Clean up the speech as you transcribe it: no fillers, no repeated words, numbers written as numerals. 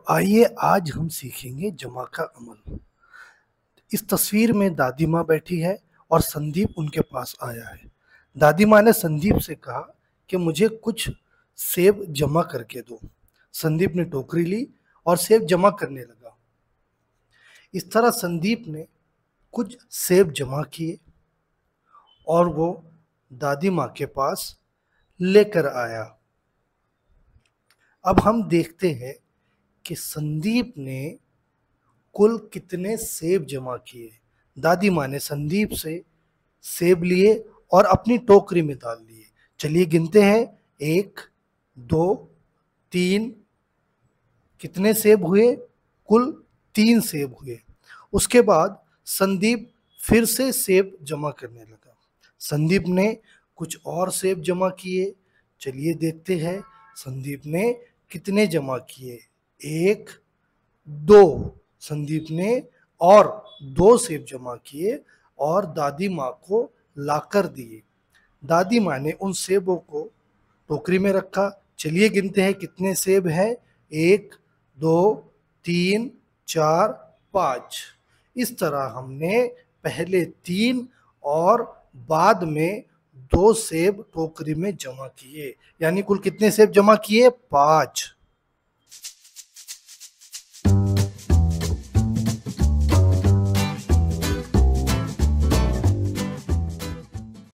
आइए आज हम सीखेंगे जमा का अमल। इस तस्वीर में दादी माँ बैठी है और संदीप उनके पास आया है। दादी माँ ने संदीप से कहा कि मुझे कुछ सेब जमा करके दो। संदीप ने टोकरी ली और सेब जमा करने लगा। इस तरह संदीप ने कुछ सेब जमा किए और वो दादी माँ के पास लेकर आया। अब हम देखते हैं कि संदीप ने कुल कितने सेब जमा किए। दादी माँ ने संदीप से सेब लिए और अपनी टोकरी में डाल लिए। चलिए गिनते हैं, 1, 2, 3। कितने सेब हुए? कुल 3 सेब हुए। उसके बाद संदीप फिर से सेब जमा करने लगा। संदीप ने कुछ और सेब जमा किए। चलिए देखते हैं संदीप ने कितने जमा किए। 1, 2। संदीप ने और 2 सेब जमा किए और दादी माँ को लाकर दिए। दादी माँ ने उन सेबों को टोकरी में रखा। चलिए गिनते हैं कितने सेब हैं। 1, 2, 3, 4, 5। इस तरह हमने पहले 3 और बाद में 2 सेब टोकरी में जमा किए। यानी कुल कितने सेब जमा किए? 5।